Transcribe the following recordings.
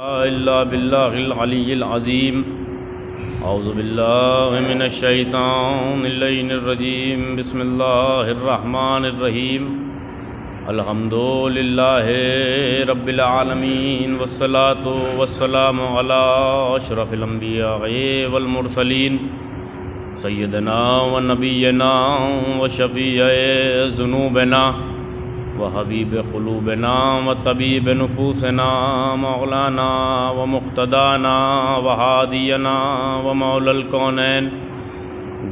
إلا بالله العلي العظيم. أعوذ بالله من الشيطان اللعين الرجيم. بسم الله الرحمن الرحيم. الحمد لله رب العالمين والصلاة والسلام على أشرف الأنبياء والمرسلين سيدنا ونبينا وشفيع ذنوبنا وحبیب قلوبنا وطبیب نفوسنا مولانا ومقتدانا وہادینا ومولا الکونین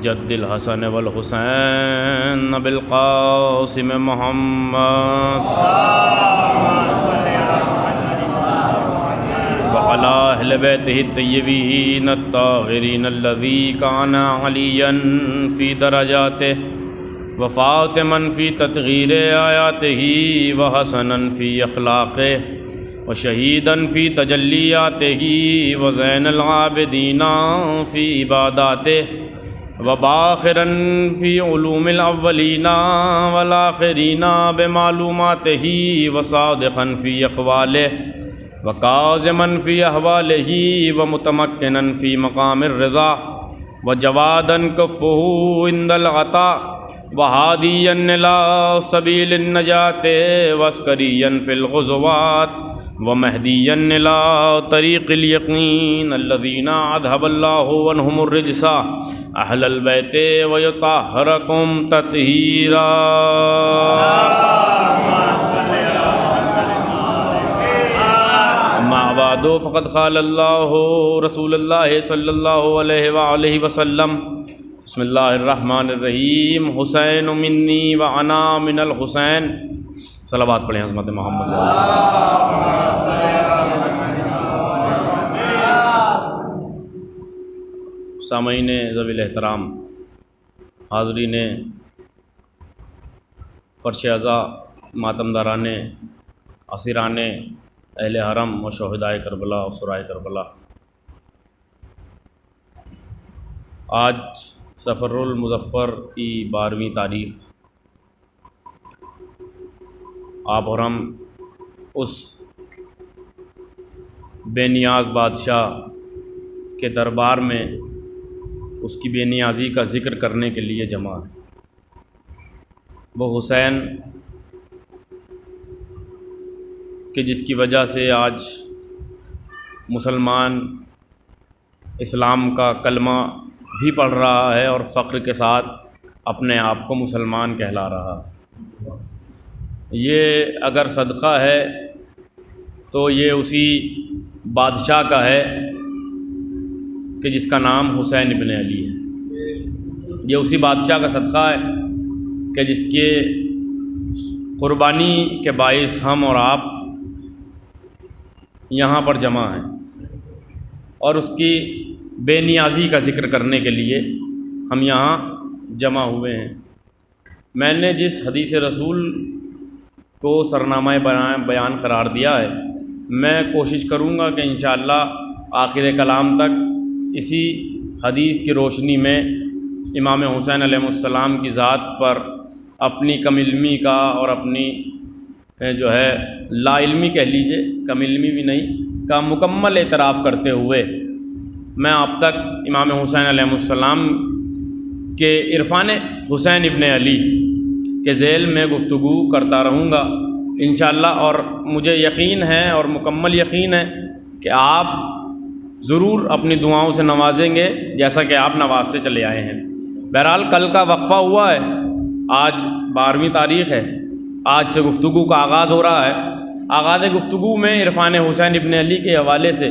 جد الحسن والحسین بالقاسم محمد وعلى اہل بیتہ الطیبین الطاہرین الذی کان علیا فی درجاتہ وفاطما فی تطہیر آیاتہ وحسنا فی اخلاقہ وشہیدا فی تجلیاتہ وزین العابدین فی عباداتہ وباخرا فی علوم الاولین والآخرین بمعلوماتہ وصادقا فی اقوالہ وکاظما فی احوالہ ومتمکنا فی مقام الرضا وجوادا کفہ عند العطاء وہادیا الی سبیل النجاۃ وعسکریا فی الغزوات ومہدیا الی طریق الیقین الذین اذھب اللہ عنہم الرجس اہل البیت ویطہرکم تطہیرا. اما بعد فقد قال اللہ رسول اللہ صلی اللہ علیہ وآلہ وسلم بسم اللہ الرحمن الرحیم. حسین منی وانا من الحسین. صلوات پڑھیں عظمت محمد. سامعین ذوی الاحترام، حاضرین فرش عزا، ماتمداران، اسیران اہل حرم و شہدائے کربلا و سرائے کربلا، آج سفر المظفر کی 12ویں تاریخ آپ اور ہم اس بے نیاز بادشاہ کے دربار میں اس کی بے نیازی کا ذکر کرنے کے لیے جمع ہیں. وہ حسین کہ جس کی وجہ سے آج مسلمان اسلام کا کلمہ بھی پڑھ رہا ہے اور فخر کے ساتھ اپنے آپ کو مسلمان کہلا رہا ہے. یہ اگر صدقہ ہے تو یہ اسی بادشاہ کا ہے کہ جس کا نام حسین ابن علی ہے. یہ اسی بادشاہ کا صدقہ ہے کہ جس کے قربانی کے باعث ہم اور آپ یہاں پر جمع ہیں اور اس کی بے نیازی کا ذکر کرنے کے لیے ہم یہاں جمع ہوئے ہیں. میں نے جس حدیث رسول کو سرنامہ بیان قرار دیا ہے، میں کوشش کروں گا کہ انشاءاللہ آخر کلام تک اسی حدیث کی روشنی میں امام حسین علیہ السلام کی ذات پر اپنی کم علمی کا اور اپنی جو ہے لا علمی کہہ لیجئے، کم علمی بھی نہیں، کا مکمل اعتراف کرتے ہوئے میں آپ تک امام حسین علیہ السلام کے عرفان حسین ابن علی کے ذیل میں گفتگو کرتا رہوں گا انشاءاللہ. اور مجھے یقین ہے اور مکمل یقین ہے کہ آپ ضرور اپنی دعاؤں سے نوازیں گے جیسا کہ آپ نوازتے چلے آئے ہیں. بہرحال کل کا وقفہ ہوا ہے، آج 12ویں تاریخ ہے، آج سے گفتگو کا آغاز ہو رہا ہے. آغاز گفتگو میں عرفان حسین ابن علی کے حوالے سے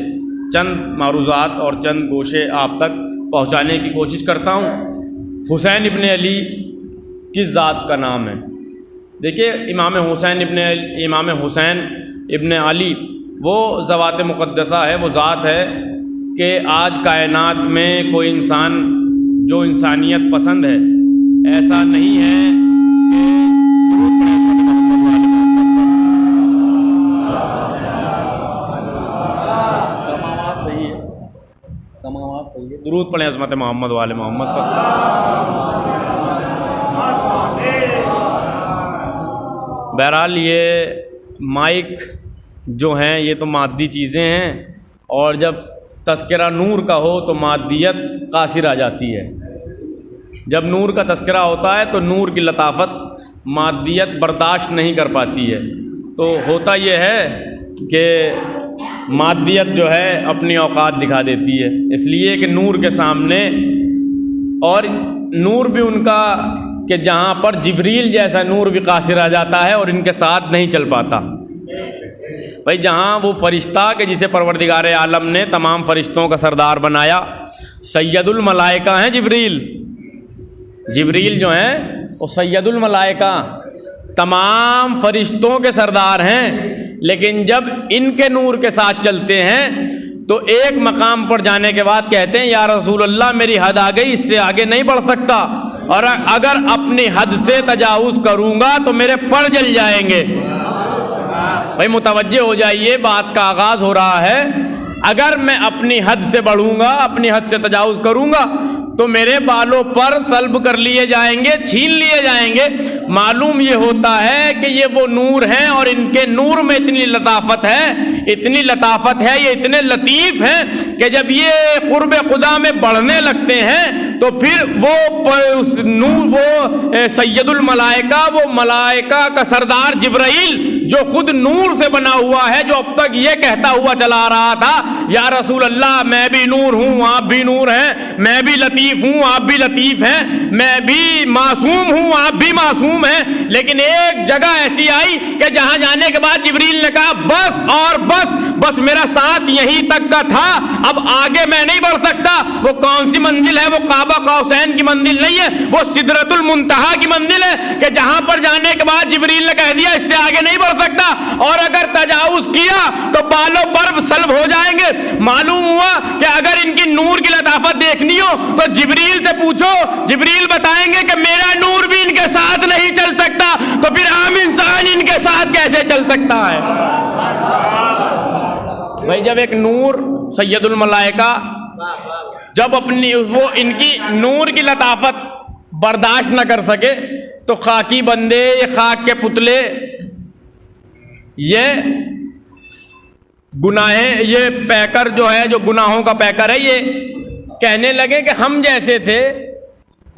چند معروضات اور چند گوشے آپ تک پہنچانے کی کوشش کرتا ہوں. حسین ابن علی کس ذات کا نام ہے؟ دیکھیے، امام حسین ابن علی وہ ذوات مقدسہ ہے، وہ ذات ہے کہ آج کائنات میں کوئی انسان جو انسانیت پسند ہے ایسا نہیں ہے درود پڑھیں عظمت محمد والے محمد پر. بہرحال یہ مائک جو ہیں یہ تو مادی چیزیں ہیں، اور جب تذکرہ نور کا ہو تو مادیت قاصر آ جاتی ہے۔ جب نور کا تذکرہ ہوتا ہے تو نور کی لطافت مادیت برداشت نہیں کر پاتی ہے۔ تو ہوتا یہ ہے کہ مادیت جو ہے اپنی اوقات دکھا دیتی ہے، اس لیے کہ نور کے سامنے، اور نور بھی ان کا کہ جہاں پر جبریل جیسا نور بھی قاصر آ جاتا ہے اور ان کے ساتھ نہیں چل پاتا۔ بھائی جہاں وہ فرشتہ کہ جسے پروردگار عالم نے تمام فرشتوں کا سردار بنایا، سید الملائکہ ہیں جبریل۔ جبریل جو ہیں وہ سید الملائکہ، تمام فرشتوں کے سردار ہیں، لیکن جب ان کے نور کے ساتھ چلتے ہیں تو ایک مقام پر جانے کے بعد کہتے ہیں یا رسول اللہ میری حد آ گئی، اس سے آگے نہیں بڑھ سکتا، اور اگر اپنی حد سے تجاوز کروں گا تو میرے پر جل جائیں گے۔ بھائی متوجہ ہو جائیے، بات کا آغاز ہو رہا ہے۔ اگر میں اپنی حد سے بڑھوں گا، اپنی حد سے تجاوز کروں گا تو میرے بالوں پر سلب کر لیے جائیں گے، چھین لیے جائیں گے۔ معلوم یہ ہوتا ہے کہ یہ وہ نور ہیں، اور ان کے نور میں اتنی لطافت ہے، اتنی لطافت ہے، یہ اتنے لطیف ہیں کہ جب یہ قرب خدا میں بڑھنے لگتے ہیں تو پھر وہ نور، وہ سید الملائکہ، وہ ملائکہ کا سردار جبرائیل جو خود نور سے بنا ہوا ہے، جو اب تک یہ کہتا ہوا چلا آ رہا تھا یا رسول اللہ میں بھی نور ہوں آپ بھی نور ہیں، میں بھی لطیف ہوں آپ بھی لطیف ہیں، میں بھی معصوم ہوں آپ بھی معصوم ہیں، لیکن ایک جگہ ایسی آئی کہ جہاں جانے کے بعد جبریل نے کہا بس اور بس، بس میرا ساتھ یہیں تک کا تھا، اب آگے میں نہیں بڑھ سکتا۔ وہ کون سی منزل ہے؟ وہ کعبہ قوسین کی منزل نہیں ہے، وہ سدرۃ المنتہا کی منزل ہے کہ جہاں پر جانے کے بعد جبریل نے کہہ دیا اس سے آگے نہیں بڑھ سکتا، اور اگر تجاوز کیا تو بالوں پر سلب ہو جائیں گے۔ معلوم ہوا کہ اگر ان کی نور کی لطافت دیکھنی ہو تو جبریل سے پوچھو، جبریل بتائیں گے کہ میرا نور بھی ان کے ساتھ نہیں چل سکتا، تو پھر عام انسان ان کے ساتھ کیسے چل سکتا ہے؟ بھائی جب ایک نور سید الملائکہ جب اپنی وہ ان کی نور کی لطافت برداشت نہ کر سکے تو خاکی بندے، یہ خاک کے پتلے، یہ گناہیں، یہ پیکر جو ہے، جو گناہوں کا پیکر ہے، یہ کہنے لگے کہ ہم جیسے تھے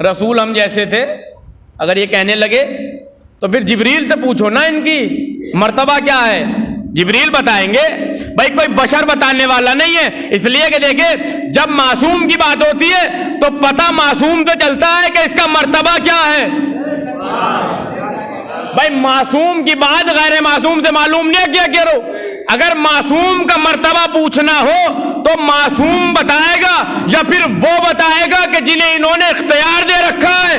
رسول، ہم جیسے تھے۔ اگر یہ کہنے لگے تو پھر جبریل سے پوچھو نا ان کی مرتبہ کیا ہے، جبریل بتائیں گے۔ بھائی کوئی بشر بتانے والا نہیں ہے، اس لیے کہ دیکھیں جب معصوم کی بات ہوتی ہے تو پتہ معصوم سے چلتا ہے کہ اس کا مرتبہ کیا ہے۔ بھائی معصوم کی بات غیر معصوم سے معلوم نہیں کیا کرو۔ اگر معصوم کا مرتبہ پوچھنا ہو تو معصوم بتائے گا یا پھر وہ بتائے گا کہ جنہیں انہوں نے اختیار دے رکھا ہے،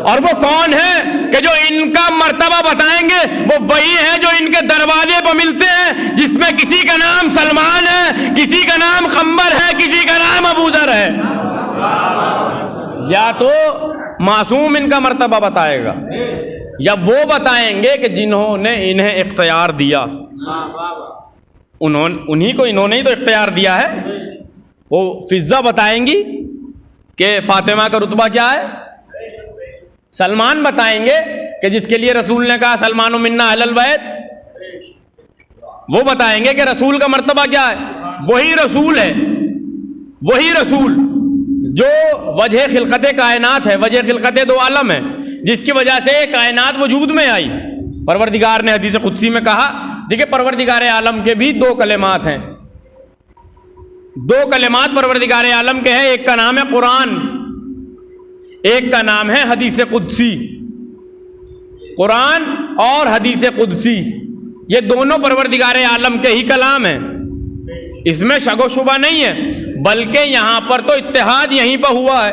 اور وہ کون ہے کہ جو ان کا مرتبہ بتائیں گے؟ وہ وہی ہیں جو ان کے دروازے پر ملتے ہیں، جس میں کسی کا نام سلمان ہے، کسی کا نام خنبر ہے، کسی کا نام ابو ذر ہے۔ یا تو معصوم ان کا مرتبہ بتائے گا یا وہ بتائیں گے کہ جنہوں نے انہیں اختیار دیا، انہوں نے ہی تو اختیار دیا ہے۔ وہ فضہ بتائیں گی کہ فاطمہ کا رتبہ کیا ہے، سلمان بتائیں گے کہ جس کے لیے رسول نے کہا سلمان منا اہل البیت، وہ بتائیں گے کہ رسول کا مرتبہ کیا ہے۔ وہی رسول ہے، وہی رسول جو وجہ خلقت کائنات ہے، وجہ خلقت دو عالم ہے، جس کی وجہ سے کائنات وجود میں آئی۔ پروردگار نے حدیث قدسی میں کہا، دیکھیں پروردگار عالم کے بھی دو کلمات ہیں، دو کلمات پروردگار عالم کے ہیں، ایک کا نام ہے قرآن، ایک کا نام ہے حدیث قدسی۔ قرآن اور حدیث قدسی یہ دونوں پروردگار عالم کے ہی کلام ہیں، اس میں شک و شبہ نہیں ہے، بلکہ یہاں پر تو اتحاد یہیں پر ہوا ہے۔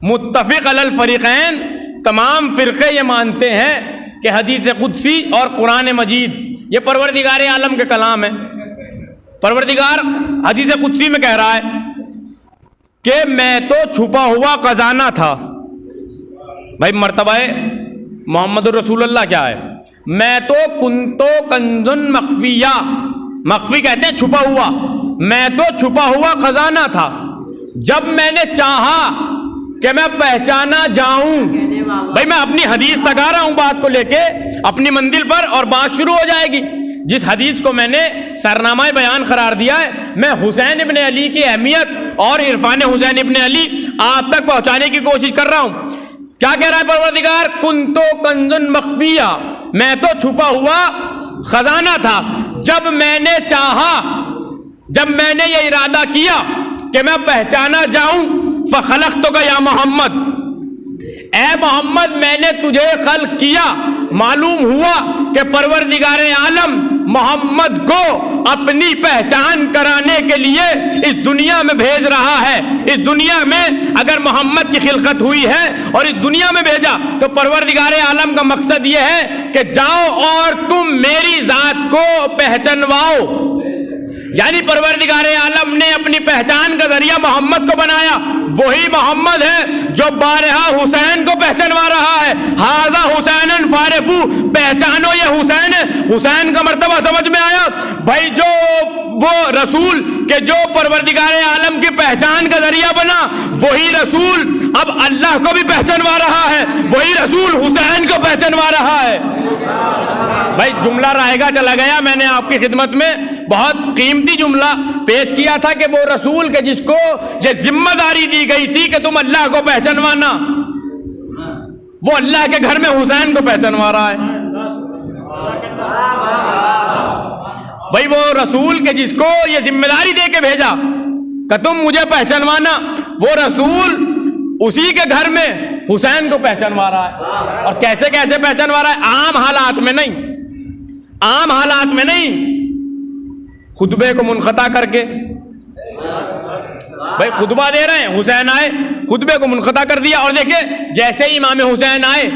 متفق علی الفریقین، تمام فرقے یہ مانتے ہیں کہ حدیث قدسی اور قرآن مجید یہ پروردگار عالم کے کلام ہے۔ پروردگار حدیث قدسی میں کہہ رہا ہے کہ میں تو چھپا ہوا خزانہ تھا۔ بھائی مرتبہ محمد الرسول اللہ کیا ہے؟ میں تو کنتو کنزن مخفیہ، مخفی کہتے ہیں چھپا ہوا، میں تو چھپا ہوا خزانہ تھا، جب میں نے چاہا کہ میں پہچانا جاؤں۔ بھائی میں اپنی حدیث تک آ رہا ہوں بات کو لے کے، اپنی منزل پر اور بات شروع ہو جائے گی۔ جس حدیث کو میں نے سرنامہ بیان قرار دیا ہے، میں حسین ابن علی کی اہمیت اور عرفان حسین ابن علی آپ تک پہنچانے کی کوشش کر رہا ہوں۔ کیا کہہ رہا ہے پروردگار؟ کنتو کنزن مخفیہ، میں تو چھپا ہوا خزانہ تھا۔ جب میں نے چاہا، جب میں نے یہ ارادہ کیا کہ میں پہچانا جاؤں، فخلقتک یا محمد، اے محمد میں نے تجھے خلق کیا۔ معلوم ہوا کہ پروردگار عالم محمد کو اپنی پہچان کرانے کے لیے اس دنیا میں بھیج رہا ہے۔ اس دنیا میں اگر محمد کی خلقت ہوئی ہے اور اس دنیا میں بھیجا تو پروردگار عالم کا مقصد یہ ہے کہ جاؤ اور تم میری ذات کو پہچنواؤ۔ یعنی پروردگار عالم نے اپنی پہچان کا ذریعہ محمد کو بنایا۔ وہی محمد ہے جو بارہا حسین کو پہچانوا رہا ہے۔ ھذا حسین فارفو، پہچانو یہ حسین ہے۔ حسین کا مرتبہ سمجھ میں آیا بھائی؟ جو وہ رسول کہ جو پروردگار عالم کی پہچان کا ذریعہ بنا، وہی رسول اب اللہ کو بھی پہچانوا رہا ہے۔ وہی رسول حسین کو پہچانوا رہا ہے۔ بھائی جملہ رائے گا چلا گیا۔ میں نے آپ کی خدمت میں بہت قیمتی جملہ پیش کیا تھا کہ وہ رسول کے جس کو یہ ذمہ داری دی گئی تھی کہ تم اللہ کو پہچانوانا، وہ اللہ کے گھر میں حسین کو پہچانوا رہا ہے۔ بھائی وہ رسول کے جس کو یہ ذمہ داری دے کے بھیجا کہ تم مجھے پہچانوانا، وہ رسول اسی کے گھر میں حسین کو پہچانوا رہا ہے۔ اور کیسے کیسے پہچانوا رہا ہے؟ عام حالات میں نہیں، عام حالات میں نہیں، خطبے کو منقطع کر کے۔ بھائی خطبہ دے رہے ہیں، حسین آئے، خطبے کو منقطع کر دیا۔ اور دیکھیں جیسے ہی امام حسین آئے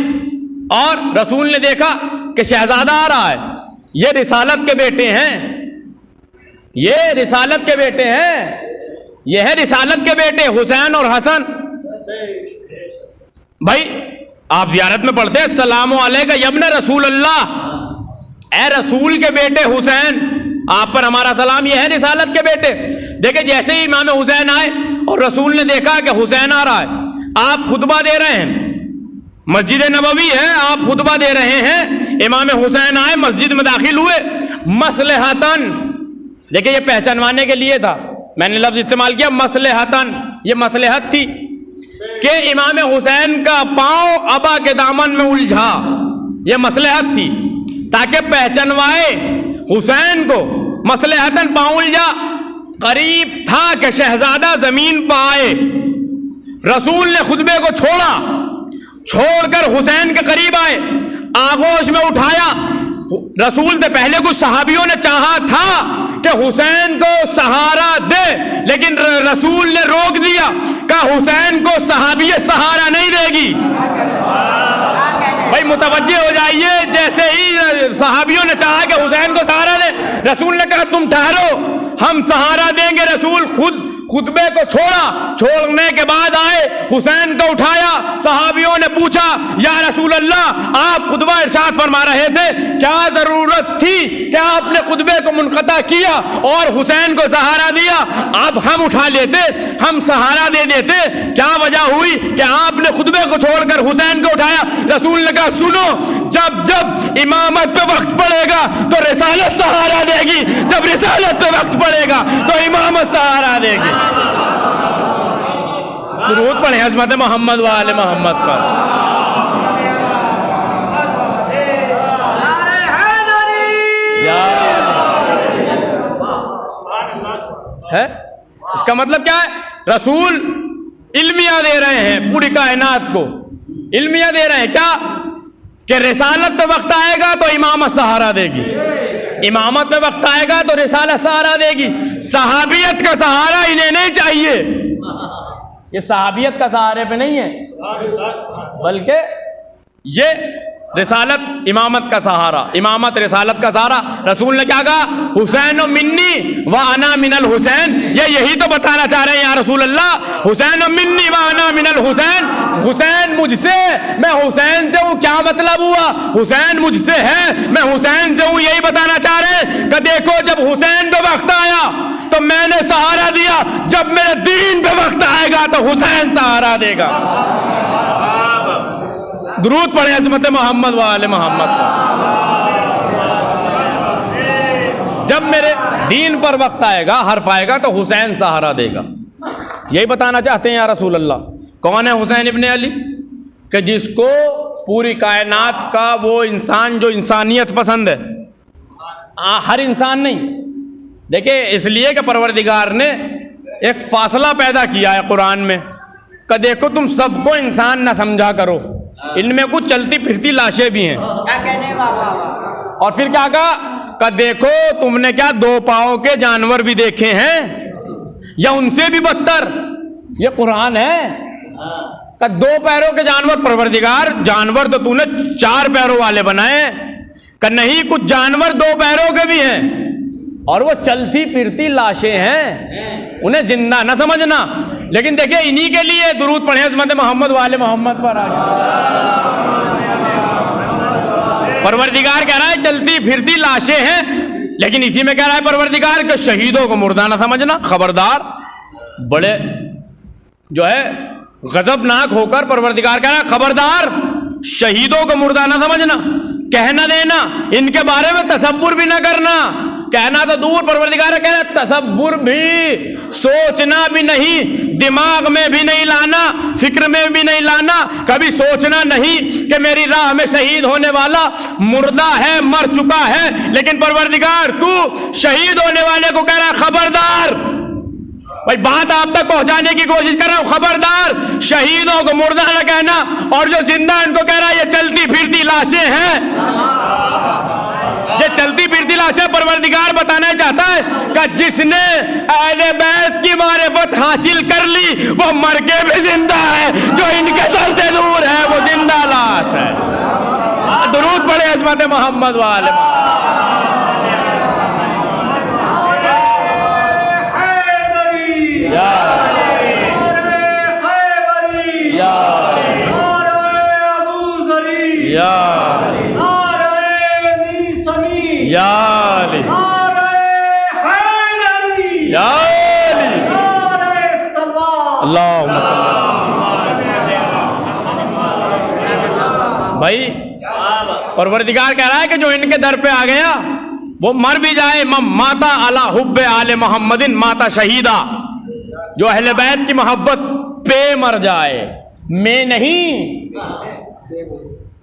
اور رسول نے دیکھا کہ شہزادہ آ رہا ہے، یہ رسالت کے بیٹے ہیں، یہ رسالت کے بیٹے ہیں، یہ ہے رسالت کے بیٹے حسین اور حسن۔ بھائی آپ زیارت میں پڑھتے ہیں السلام علیکم یا ابن رسول اللہ، اے رسول کے بیٹے حسین، آپ پر ہمارا سلام۔ یہ ہے رسالت کے بیٹے۔ دیکھیں جیسے ہی امام حسین آئے اور رسول نے دیکھا کہ حسین آ رہا ہے، آپ خطبہ دے رہے ہیں، مسجد نبوی ہے، آپ خطبہ دے رہے ہیں، امام حسین آئے، مسجد میں داخل ہوئے، مصلحتن، دیکھیں یہ پہچانوانے کے لیے تھا، میں نے لفظ استعمال کیا مصلحتن، یہ مصلحت تھی کہ امام حسین کا پاؤں ابا کے دامن میں الجھا، یہ مصلحت تھی تاکہ پہچانوائے حسین کو۔ مصلحتن پاؤں الجھا، قریب تھا کہ شہزادہ زمین پہ آئے۔ رسول نے خطبے کو چھوڑا، چھوڑ کر حسین کے قریب آئے، آغوش میں اٹھایا۔ رسول سے پہلے کچھ صحابیوں نے چاہا تھا کہ حسین کو سہارا دے، لیکن رسول نے روک دیا کہ حسین کو صحابیت سہارا نہیں دے گی۔ بھائی متوجہ ہو جائیے، جیسے ہی صحابیوں نے چاہا کہ حسین کو سہارا دے، رسول نے کہا تم ٹھہرو، ہم سہارا دیں گے۔ رسول خود خطبے کو چھوڑا، چھوڑنے کے بعد آئے، حسین کو اٹھایا۔ صحابیوں نے پوچھا یا رسول اللہ آپ خطبہ ارشاد فرما رہے تھے، کیا ضرورت تھی کہ آپ نے خطبے کو منقطع کیا اور حسین کو سہارا دیا؟ اب ہم اٹھا لیتے، ہم سہارا دے دیتے، کیا وجہ ہوئی کہ آپ نے خطبے کو چھوڑ کر حسین کو اٹھایا؟ رسول نے کہا سنو، جب جب امامت پہ وقت پڑے گا تو رسالت سہارا دے گی، جب رسالت پہ وقت پڑے گا تو امامت سہارا دے گی۔ درود پڑھیں عظمت محمد و آل محمد پر۔ ہے اس کا مطلب کیا ہے؟ رسول علمیہ دے رہے ہیں پوری کائنات کو، علمیہ دے رہے ہیں کیا کہ رسالت پہ وقت آئے گا تو امامت سہارا دے گی، امامت پہ وقت آئے گا تو رسالت سہارا دے گی۔ صحابیت کا سہارا انہیں نہیں چاہیے، یہ صحابیت کا سہارے پہ نہیں ہے، بلکہ یہ رسالت امامت کا سہارا، امامت رسالت کا سہارا۔ رسول نے کیا کہا؟ حسین منی و انا من الحسین، یہ یہی تو بتانا چاہ رہے ہیں یا رسول اللہ، حسین منی و انا من الحسین، حسین مجھ سے میں حسین سے ہوں۔ کیا مطلب ہوا؟ حسین مجھ سے ہے میں حسین سے ہوں، یہی بتانا چاہ رہے ہیں کہ دیکھو جب حسین پہ وقت آیا تو میں نے سہارا دیا، جب میرے دین پہ وقت آئے گا تو حسین سہارا دے گا۔ درود پڑھیں عظمت محمد و آل محمد پر۔ جب میرے دین پر وقت آئے گا، حرف آئے گا، تو حسین سہارا دے گا۔ یہی بتانا چاہتے ہیں یا رسول اللہ۔ کون ہے حسین ابن علی؟ کہ جس کو پوری کائنات کا وہ انسان جو انسانیت پسند ہے، ہر انسان نہیں، دیکھیں اس لیے کہ پروردگار نے ایک فاصلہ پیدا کیا ہے قرآن میں کہ دیکھو تم سب کو انسان نہ سمجھا کرو، ان میں کچھ چلتی پھرتی لاشیں بھی ہیں۔ اور پھر کیا کہا کہ دیکھو تم نے کیا دو پاؤں کے جانور بھی دیکھے ہیں یا ان سے بھی بدتر؟ یہ قرآن ہے کہ دو پیروں کے جانور، پروردگار جانور تو تو نے چار پیروں والے بنائے، کہ نہیں کچھ جانور دو پیروں کے بھی ہیں اور وہ چلتی پھرتی لاشیں ہیں، انہیں زندہ نہ سمجھنا۔ لیکن دیکھیں انہی کے لیے درود پڑھیں عظمت محمد والے محمد پر آ پروردگار کہہ رہا ہے چلتی پھرتی لاشیں ہیں، لیکن اسی میں کہہ رہا ہے پروردگار کہ شہیدوں کو مردہ نہ سمجھنا۔ خبردار، بڑے جو ہے غضبناک ہو کر پروردگار کہہ رہا ہے خبردار، شہیدوں کو مردہ نہ سمجھنا، کہنا دینا، ان کے بارے میں تصور بھی نہ کرنا۔ کہنا تو دور، پروردگار کہہ رہا ہے تصور بھی، سوچنا بھی نہیں، دماغ میں بھی نہیں لانا، فکر میں بھی نہیں لانا، کبھی سوچنا نہیں کہ میری راہ میں شہید ہونے والا مردہ ہے، مر چکا ہے۔ لیکن پروردگار تو شہید ہونے والے کو کہہ رہا ہے خبردار، بھائی بات آپ تک پہنچانے کی کوشش کر رہا ہوں، خبردار شہیدوں کو مردہ نہ کہنا، اور جو زندہ ان کو کہہ رہا ہے یہ چلتی پھرتی لاشیں ہیں، یہ چلتی پھرتی لاشیں۔ پروردگار بتانا چاہتا ہے کہ جس نے اہل بیت کی معرفت حاصل کر لی وہ مر کے بھی زندہ ہے، جو ان کے سر سے دور ہے وہ زندہ لاش ہے۔ درود پڑھے عظمت محمد والے اللہم صلی بھائی پروردگار کہہ رہا ہے کہ جو ان کے در پہ آ گیا وہ مر بھی جائے، ماتا علی حب آل محمد ماتا شہیدہ، جو اہل بیت کی محبت پہ مر جائے، میں نہیں،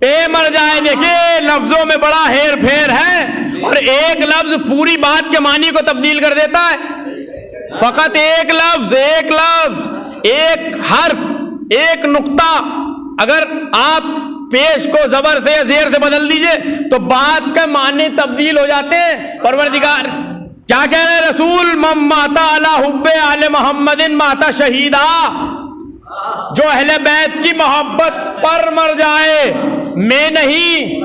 پہ مر جائے۔ دیکھیں لفظوں میں بڑا ہیر پھیر ہے، اور ایک لفظ پوری بات کے معنی کو تبدیل کر دیتا ہے۔ فقط ایک لفظ، ایک حرف، ایک نقطہ اگر آپ پیش کو زبر سے یا زیر سے بدل دیجئے تو بات کے معنی تبدیل ہو جاتے ہیں۔ پروردگار کیا کہہ رہے ہیں؟ رسول من ماتا علی حب آل محمد ماتا شہیدہ، جو اہل بیت کی محبت پر مر جائے، میں نہیں،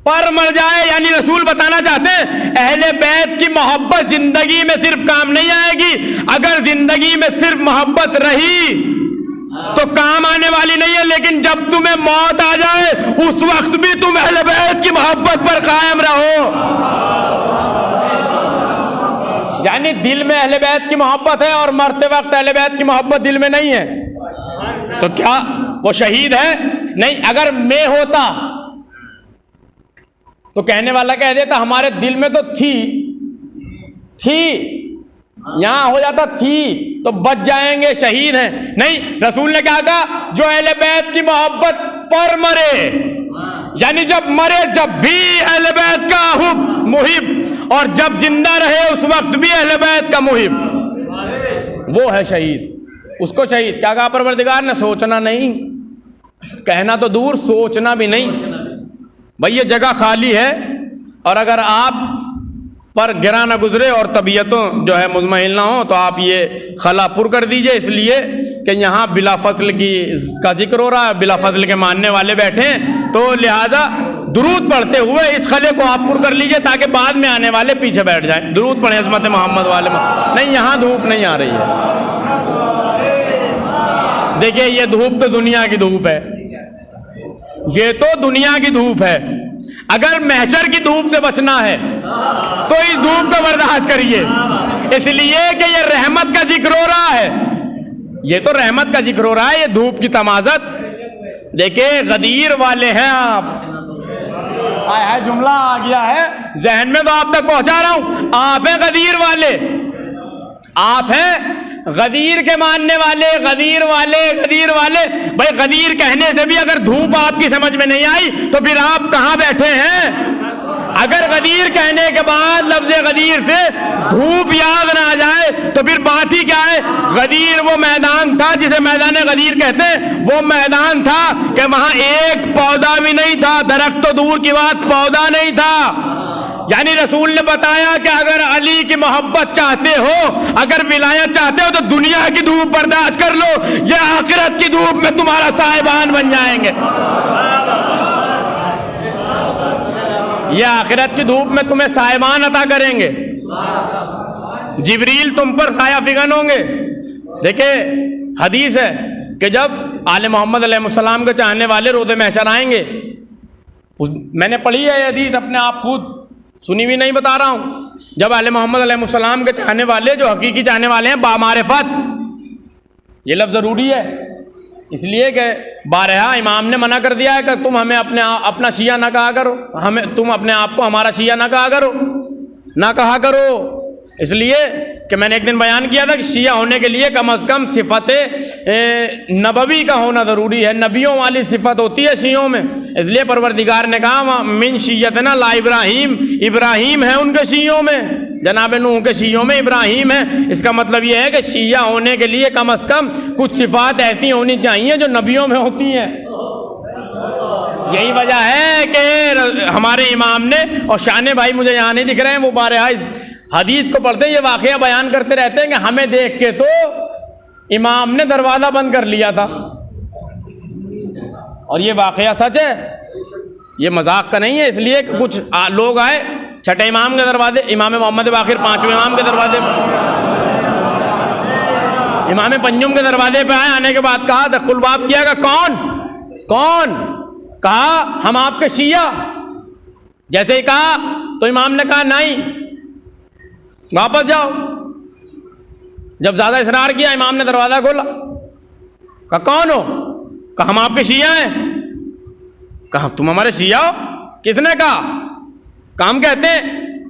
پر مر جائے، یعنی رسول بتانا چاہتے ہیں اہل بیت کی محبت زندگی میں صرف کام نہیں آئے گی، اگر زندگی میں صرف محبت رہی تو کام آنے والی نہیں ہے، لیکن جب تمہیں موت آ جائے اس وقت بھی تم اہل بیت کی محبت پر قائم رہو۔ یعنی دل میں اہل بیت کی محبت ہے اور مرتے وقت اہل بیت کی محبت دل میں نہیں ہے، تو کیا وہ شہید ہے؟ نہیں۔ اگر میں ہوتا تو کہنے والا کہہ دیتا ہمارے دل میں تو تھی، یہاں ہو جاتا تھی تو بچ جائیں گے، شہید ہیں۔ نہیں، رسول نے کیا کہا؟ جو اہل بیت کی محبت پر مرے، یعنی جب مرے جب بھی اہل بیت کا محب، اور جب زندہ رہے اس وقت بھی اہل بیت کا محب، وہ ہے شہید، اس کو شہید۔ کیا کہا پروردگار نے؟ سوچنا نہیں، کہنا تو دور، سوچنا بھی نہیں۔ بھئی یہ جگہ خالی ہے، اور اگر آپ پر گرا نہ گزرے اور طبیعتوں جو ہے مطمئن نہ ہو تو آپ یہ خلا پر کر دیجئے، اس لیے کہ یہاں بلا فضل کا ذکر ہو رہا ہے، بلا فضل کے ماننے والے بیٹھے ہیں، تو لہٰذا درود پڑھتے ہوئے اس خلے کو آپ پر کر لیجئے تاکہ بعد میں آنے والے پیچھے بیٹھ جائیں۔ درود پڑھیں عظمت محمد والے نہیں، یہاں دھوپ نہیں آ رہی ہے۔ دیکھیے یہ دھوپ تو دنیا کی دھوپ ہے، یہ تو دنیا کی دھوپ ہے۔ اگر محشر کی دھوپ سے بچنا ہے تو اس دھوپ کو برداشت کریے، اس لیے کہ یہ رحمت کا ذکر ہو رہا ہے، یہ تو رحمت کا ذکر ہو رہا ہے، یہ دھوپ کی تمازت۔ دیکھیں غدیر والے ہیں آپ، آیا جملہ آ گیا ہے ذہن میں تو آپ تک پہنچا رہا ہوں. آپ ہیں غدیر والے, آپ ہیں غدیر کے ماننے والے, غدیر والے. بھائی غدیر کہنے سے بھی اگر دھوپ آپ کی سمجھ میں نہیں آئی تو پھر آپ کہاں بیٹھے ہیں؟ اگر غدیر کہنے کے بعد لفظ غدیر سے دھوپ یاد نہ آ جائے تو پھر بات ہی کیا ہے؟ غدیر وہ میدان تھا جسے میدان غدیر کہتے ہیں. وہ میدان تھا کہ وہاں ایک پودا بھی نہیں تھا, درخت تو دور کی بات پودا نہیں تھا. یعنی رسول نے بتایا کہ اگر علی کی محبت چاہتے ہو, اگر ولایت چاہتے ہو تو دنیا کی دھوپ برداشت کر لو, یہ آخرت کی دھوپ میں تمہارا صاحبان بن جائیں گے. یہ آخرت کی دھوپ میں تمہیں سائبان عطا کریں گے, جبریل تم پر سایہ فگن ہوں گے. دیکھیں حدیث ہے کہ جب آل محمد علیہ السلام کے چاہنے والے روز محشر آئیں گے, میں نے پڑھی ہے یہ حدیث, اپنے آپ خود سنی بھی نہیں بتا رہا ہوں. جب آل محمد علیہ السلام کے چاہنے والے جو حقیقی چاہنے والے ہیں بامعرفت, یہ لفظ ضروری ہے اس لیے کہ بارہا امام نے منع کر دیا ہے کہ تم ہمیں اپنا شیعہ نہ کہا کرو, تم اپنے آپ کو ہمارا شیعہ نہ کہا کرو. اس لیے کہ میں نے ایک دن بیان کیا تھا کہ شیعہ ہونے کے لیے کم از کم صفت نبوی کا ہونا ضروری ہے, نبیوں والی صفت ہوتی ہے شیعوں میں. اس لیے پروردگار نے کہا من شیعتنا لا ابراہیم, ابراہیم ہے ان کے شیعوں میں, جناب نوح کے شیعوں میں ابراہیم ہے. اس کا مطلب یہ ہے کہ شیعہ ہونے کے لیے کم از کم کچھ صفات ایسی ہونی چاہیے جو نبیوں میں ہوتی ہیں. یہی وجہ ہے کہ ہمارے امام نے, اور شانے بھائی مجھے یہاں نہیں دکھ رہے ہیں, وہ بارہا اس حدیث کو پڑھتے یہ واقعہ بیان کرتے رہتے ہیں کہ ہمیں دیکھ کے تو امام نے دروازہ بند کر لیا تھا. اور یہ واقعہ سچ ہے, یہ مذاق کا نہیں ہے. اس لیے کہ کچھ لوگ آئے چھٹے امام کے دروازے, امام محمد باقر پانچویں امام کے دروازے, امام پنجم کے دروازے پہ آئے. آنے کے بعد کہا دخل الباب کیا کہ کون کہا ہم آپ کے شیعہ. جیسے ہی کہا تو امام نے کہا نہیں, واپس جاؤ. جب زیادہ اصرار کیا امام نے دروازہ کھولا, کہا کون ہو؟ کہا ہم آپ کے شیعہ ہیں. کہا تم ہمارے شیعہ ہو؟ کس نے کہا؟ کہا ہم کہتے ہیں.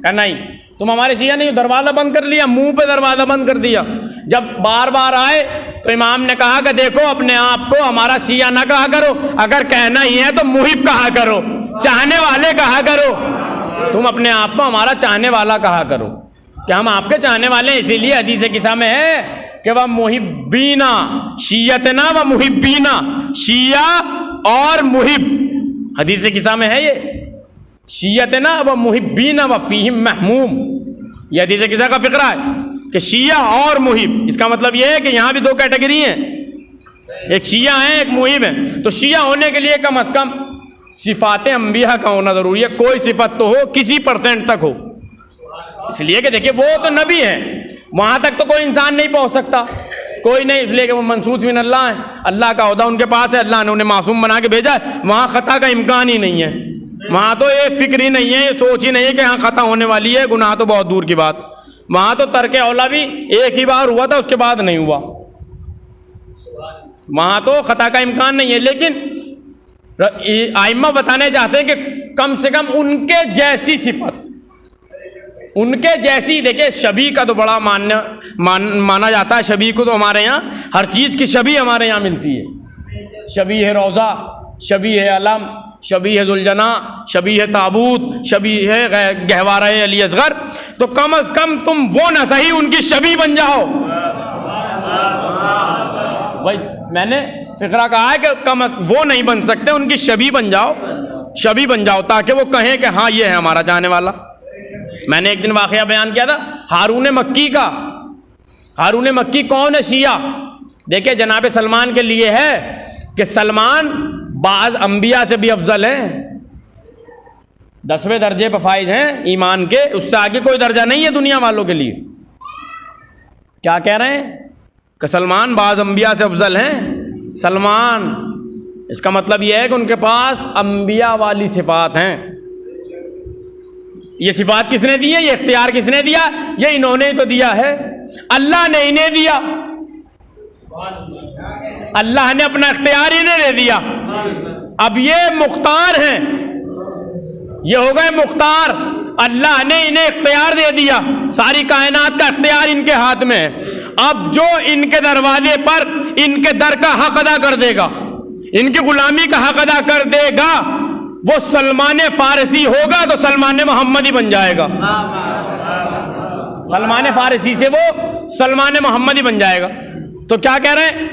کہا نہیں تم ہمارے شیعہ نہیں ہو. دروازہ بند کر لیا, منہ پہ دروازہ بند کر دیا. جب بار بار آئے تو امام نے کہا کہ دیکھو اپنے آپ کو ہمارا شیعہ نہ کہا کرو, اگر کہنا ہی ہے تو محب کہا کرو, چاہنے والے کہا کرو. تم اپنے آپ کو ہمارا چاہنے والا کہا کرو کہ ہم آپ کے چاہنے والے ہیں. اسی لیے حدیث قصہ میں ہے کہ وہ محبینا شیعتنا و محبینا, شیعہ اور محب, حدیث قصہ میں ہے یہ شیعتنا و محبینا و فیہم محموم. یہ حدیث قصہ کا فقرہ ہے کہ شیعہ اور محب. اس کا مطلب یہ ہے کہ یہاں بھی دو کیٹیگری ہیں, ایک شیعہ ہیں ایک محب ہیں. تو شیعہ ہونے کے لیے کم از کم صفات انبیاء کا ہونا ضروری ہے, کوئی صفت تو ہو, کسی پرسنٹ تک ہو. اس لیے کہ دیکھیں وہ تو نبی ہیں, وہاں تک تو کوئی انسان نہیں پہنچ سکتا, کوئی نہیں. اس لیے کہ وہ منصوص من اللہ ہیں, اللہ کا عہدہ ان کے پاس ہے, اللہ نے انہیں معصوم بنا کے بھیجا ہے. وہاں خطا کا امکان ہی نہیں ہے, وہاں تو یہ فکر ہی نہیں ہے, یہ سوچ ہی نہیں ہے کہ ہاں خطا ہونے والی ہے, گناہ تو بہت دور کی بات. وہاں تو ترک اولا بھی ایک ہی بار ہوا تھا, اس کے بعد نہیں ہوا. وہاں تو خطا کا امکان نہیں ہے. لیکن ائمہ بتانے چاہتے ہیں کہ کم سے کم ان کے جیسی صفت, ان کے جیسی. دیکھیں شبیہ کا تو بڑا مانا جاتا ہے. شبیہ کو تو ہمارے یہاں ہر چیز کی شبیہ ہمارے یہاں ملتی ہے. شبیہ روضہ, شبیہ علم, شبیہ ذوالجناح, شبیہ تابوت, شبیہ گہوارہ علی اصغر. تو کم از کم تم وہ نہ صحیح ان کی شبیہ بن جاؤ. بھائی میں نے فقرہ کہا ہے کہ کم از وہ نہیں بن سکتے, ان کی شبیہ بن جاؤ, تاکہ وہ کہیں کہ ہاں یہ ہے ہمارا جانے والا. میں نے ایک دن واقعہ بیان کیا تھا ہارون مکی کا. ہارون مکی کون ہے؟ شیعہ. دیکھیں جناب سلمان کے لیے ہے کہ سلمان بعض انبیاء سے بھی افضل ہیں, 10ویں درجے پہ فائز ہیں ایمان کے, اس سے آگے کوئی درجہ نہیں ہے دنیا والوں کے لیے. کیا کہہ رہے ہیں کہ سلمان بعض انبیاء سے افضل ہیں. سلمان, اس کا مطلب یہ ہے کہ ان کے پاس انبیاء والی صفات ہیں. یہ صفات کس نے دی ہے؟ یہ اختیار کس نے دیا؟ یہ انہوں نے تو دیا ہے, اللہ نے انہیں دیا. اللہ نے اپنا اختیار انہیں دے دیا. اب یہ مختار ہیں, یہ ہو گئے مختار، اللہ نے انہیں اختیار دے دیا، ساری کائنات کا اختیار ان کے ہاتھ میں ہے۔ اب جو ان کے دروازے پر ان کے در کا حق ادا کر دے گا، ان کی غلامی کا حق ادا کر دے گا، وہ سلمان فارسی ہوگا تو سلمان محمدی بن جائے گا۔ سلمان فارسی سے وہ سلمان محمدی بن جائے گا۔ تو کیا کہہ رہے ہیں؟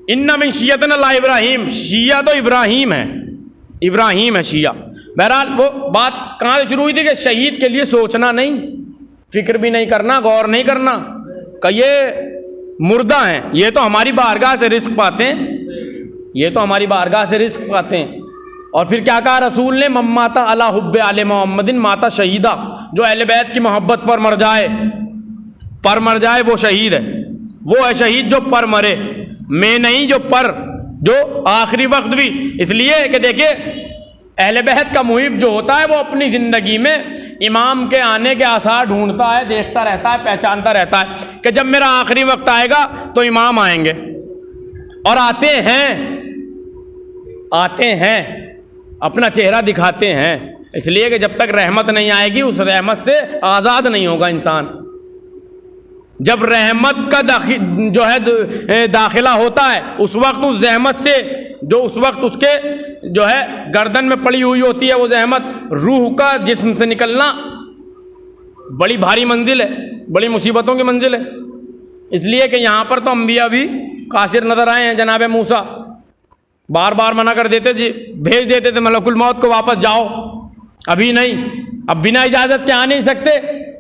ان من شیعتنا لا ابراہیم، شیعہ تو ابراہیم ہے، ابراہیم ہے شیعہ۔ بہرحال وہ بات کہاں سے شروع ہوئی تھی کہ شہید کے لیے سوچنا نہیں، فکر بھی نہیں کرنا، غور نہیں کرنا کہ یہ مردہ ہیں، یہ تو ہماری بارگاہ سے رزق پاتے ہیں، یہ تو ہماری بارگاہ سے رزق پاتے ہیں۔ اور پھر کیا کہا رسول نے؟ من مات علی حب آل محمد مات شہیدہ، جو اہل بیت کی محبت پر مر جائے وہ شہید ہے، وہ ہے شہید جو پر مرے، میں نہیں جو آخری وقت بھی۔ اس لیے کہ دیکھیں اہل بیت کا محب جو ہوتا ہے وہ اپنی زندگی میں امام کے آنے کے آثار ڈھونڈتا ہے، دیکھتا رہتا ہے، پہچانتا رہتا ہے کہ جب میرا آخری وقت آئے گا تو امام آئیں گے، اور آتے ہیں اپنا چہرہ دکھاتے ہیں۔ اس لیے کہ جب تک رحمت نہیں آئے گی اس رحمت سے آزاد نہیں ہوگا انسان۔ جب رحمت کا جو ہے داخلہ ہوتا ہے اس وقت اس زحمت سے، جو اس وقت اس کے جو ہے گردن میں پڑی ہوئی ہوتی ہے وہ زحمت، روح کا جسم سے نکلنا بڑی بھاری منزل ہے، بڑی مصیبتوں کی منزل ہے۔ اس لیے کہ یہاں پر تو انبیاء بھی قاصر نظر آئے ہیں۔ جناب موسیٰ بار بار منع کر دیتے، جی بھیج دیتے تھے ملک الموت کو، واپس جاؤ، ابھی نہیں، اب بنا اجازت کے آ نہیں سکتے،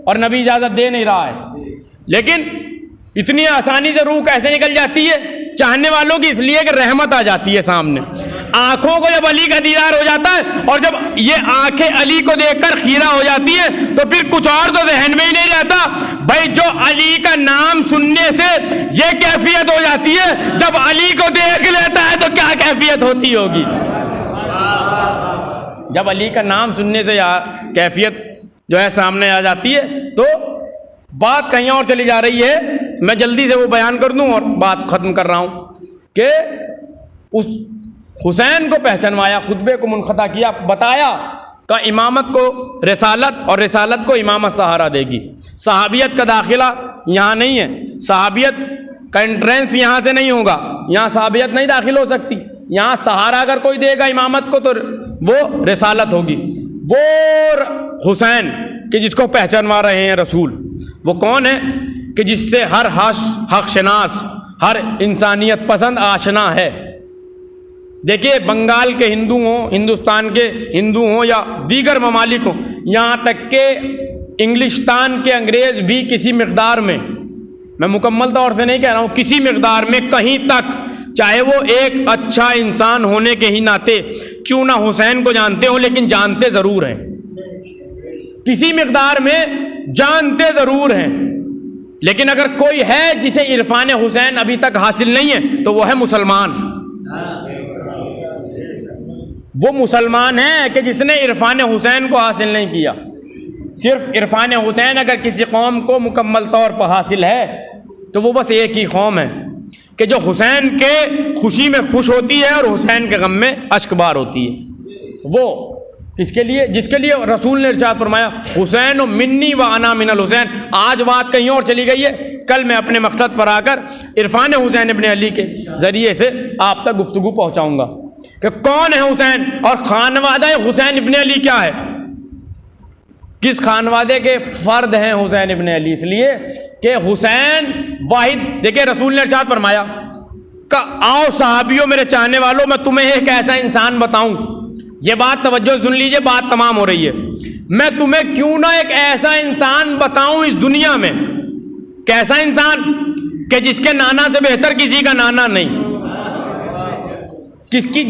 اور نبی اجازت دے نہیں رہا ہے۔ لیکن اتنی آسانی سے روح کیسے نکل جاتی ہے چاہنے والوں کی؟ اس لیے کہ رحمت آ جاتی ہے سامنے۔ آنکھوں کو جب علی کا دیدار ہو جاتا ہے، اور جب یہ آنکھیں علی کو دیکھ کر خیرہ ہو جاتی ہے، تو پھر کچھ اور تو ذہن میں ہی نہیں رہتا۔ بھائی جو علی کا نام سننے سے یہ کیفیت ہو جاتی ہے، جب علی کو دیکھ لیتا ہے تو کیا کیفیت ہوتی ہوگی؟ جب علی کا نام سننے سے کیفیت جو ہے سامنے آ جاتی ہے تو بات کہیں اور چلی جا رہی ہے۔ میں جلدی سے وہ بیان کر دوں اور بات ختم کر رہا ہوں کہ اس حسین کو پہچنوایا، خطبے کو منقطع کیا، بتایا کہ امامت کو رسالت اور رسالت کو امامت سہارا دے گی۔ صحابیت کا داخلہ یہاں نہیں ہے، صحابیت کا انٹرنس یہاں سے نہیں ہوگا، یہاں صحابیت نہیں داخل ہو سکتی۔ یہاں سہارا اگر کوئی دے گا امامت کو تو وہ رسالت ہوگی۔ وہ حسین کہ جس کو پہچانوا رہے ہیں رسول، وہ کون ہے؟ کہ جس سے ہر حق شناس، ہر انسانیت پسند آشنا ہے۔ دیکھیے بنگال کے ہندو ہوں، ہندوستان کے ہندو ہوں، یا دیگر ممالک ہوں، یہاں تک کہ انگلستان کے انگریز بھی کسی مقدار میں، میں مکمل طور سے نہیں کہہ رہا ہوں، کسی مقدار میں کہیں تک، چاہے وہ ایک اچھا انسان ہونے کے ہی ناطے کیوں نہ حسین کو جانتے ہوں، لیکن جانتے ضرور ہیں، کسی مقدار میں جانتے ضرور ہیں۔ لیکن اگر کوئی ہے جسے عرفان حسین ابھی تک حاصل نہیں ہے تو وہ ہے مسلمان۔ وہ مسلمان ہے کہ جس نے عرفان حسین کو حاصل نہیں کیا۔ صرف عرفان حسین اگر کسی قوم کو مکمل طور پر حاصل ہے تو وہ بس ایک ہی قوم ہے کہ جو حسین کے خوشی میں خوش ہوتی ہے اور حسین کے غم میں اشک بار ہوتی ہے۔ وہ کس کے لیے؟ جس کے لیے رسول نے ارشاد فرمایا حسین و منی و انا من الحسین۔ آج بات کہیں اور چلی گئی ہے، کل میں اپنے مقصد پر آ کر عرفان حسین ابن علی کے ذریعے سے آپ تک گفتگو پہنچاؤں گا کہ کون ہے حسین اور خانوادہ حسین ابن علی کیا ہے، کس خانوادے کے فرد ہیں حسین ابن علی۔ اس لیے کہ حسین واحد، دیکھیں رسول نے ارشاد فرمایا کہ آؤ صحابیوں میرے چاہنے والوں، میں تمہیں ایک ایسا انسان بتاؤں۔ یہ بات توجہ سن لیجئے، بات تمام ہو رہی ہے۔ میں تمہیں کیوں نہ ایک ایسا انسان بتاؤں اس دنیا میں، کیسا انسان کہ جس کے نانا سے بہتر کسی کا نانا نہیں،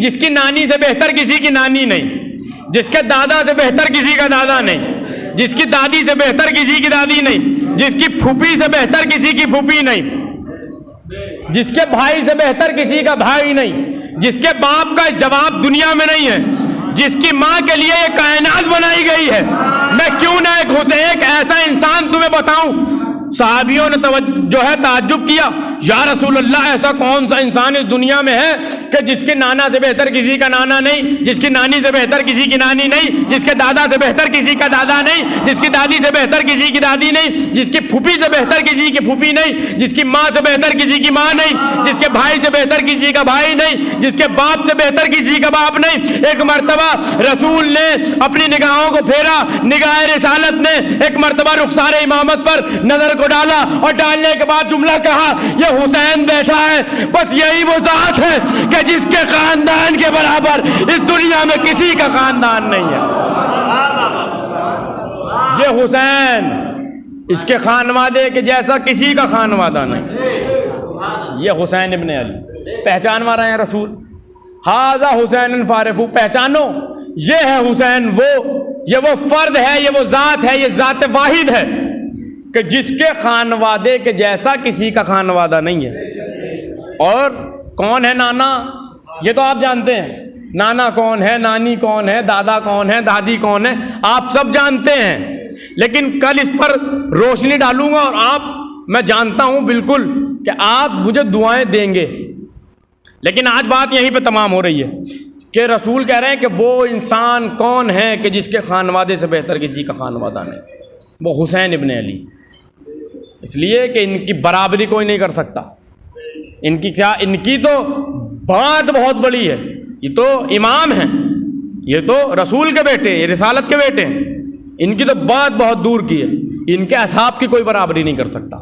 جس کی نانی سے بہتر کسی کی نانی نہیں، جس کے دادا سے بہتر کسی کا دادا نہیں، جس کی دادی سے بہتر کسی کی دادی نہیں، جس کی پھوپھی سے بہتر کسی کی پھوپھی نہیں، جس کے بھائی سے بہتر کسی کا بھائی نہیں، جس کے باپ کا جواب دنیا میں نہیں ہے، جس کی ماں کے لیے یہ کائنات بنائی گئی ہے۔ میں کیوں نہ ایک ایسا انسان تمہیں بتاؤں۔ صحابیوں نے جو ہے تعجب کیا، یا رسول اللہ ایسا کون سا انسان اس دنیا میں ہے کہ جس کے نانا سے بہتر کسی کا نانا نہیں، جس کی نانی سے بہتر کسی کی نانی نہیں، جس کے دادا سے بہتر کسی کا دادا نہیں، جس کی دادی سے بہتر کسی کی دادی نہیں، جس کی پھوپھی سے بہتر کسی کی پھوپھی نہیں، جس کی ماں سے بہتر کسی کی ماں نہیں، جس کے بھائی سے بہتر کسی کا بھائی نہیں، جس کے باپ سے بہتر کسی کا باپ نہیں۔ ایک مرتبہ رسول نے اپنی نگاہوں کو پھیرا، نگاہ رسالت نے ایک مرتبہ رخسار امامت پر نظر کو ڈالا اور ڈالنے کے بعد جملہ کہا، یہ حسین بیٹھا ہے، بس یہی وہ ذات ہے کہ جس کے خاندان کے برابر اس دنیا میں کسی کا خاندان نہیں ہے۔ یہ حسین، اس کے خانوادے کے جیسا کسی کا خانوادہ نہیں۔ یہ حسین ابن علی پہچانوا رہے ہیں رسول، ھذا حسین فارفو، پہچانو یہ ہے حسین، یہ وہ فرد ہے، یہ وہ ذات ہے، یہ ذات واحد ہے کہ جس کے خانوادے کے جیسا کسی کا خانوادہ نہیں ہے۔ اور کون ہے نانا؟ یہ تو آپ جانتے ہیں، نانا کون ہے، نانی کون ہے، دادا کون ہے، دادی کون ہے، آپ سب جانتے ہیں۔ لیکن کل اس پر روشنی ڈالوں گا اور میں جانتا ہوں بالکل کہ آپ مجھے دعائیں دیں گے، لیکن آج بات یہیں پہ تمام ہو رہی ہے کہ رسول کہہ رہے ہیں کہ وہ انسان کون ہے کہ جس کے خانوادے سے بہتر کسی کا خانوادہ نہیں، وہ حسین ابن علی۔ اس لیے کہ ان کی برابری کوئی نہیں کر سکتا، ان کی تو بات بہت بڑی ہے، یہ تو امام ہیں، یہ تو رسول کے بیٹے، یہ رسالت کے بیٹے ہیں، ان کی تو بات بہت دور کی ہے، ان کے اصحاب کی کوئی برابری نہیں کر سکتا۔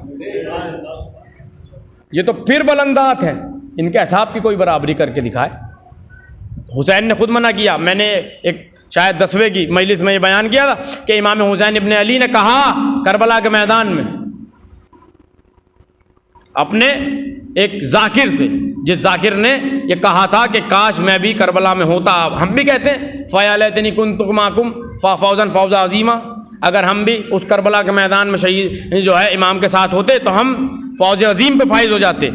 یہ تو پھر بلندات ہیں، ان کے اصحاب کی کوئی برابری کر کے دکھائے۔ حسین نے خود منع کیا، میں نے ایک شاید 10ویں کی مجلس میں یہ بیان کیا تھا کہ امام حسین ابن علی نے کہا کربلا کے میدان میں اپنے ایک ذاکر سے، جس ذاکر نے یہ کہا تھا کہ کاش میں بھی کربلا میں ہوتا، ہم بھی کہتے ہیں فَيَا لَيْتَنِي كُنتُ مَعَكُمْ فَفَوْزًا فَوْزًا عَظِيمًا، اگر ہم بھی اس کربلا کے میدان میں شہید جو ہے امام کے ساتھ ہوتے تو ہم فوز عظیم پہ فائز ہو جاتے۔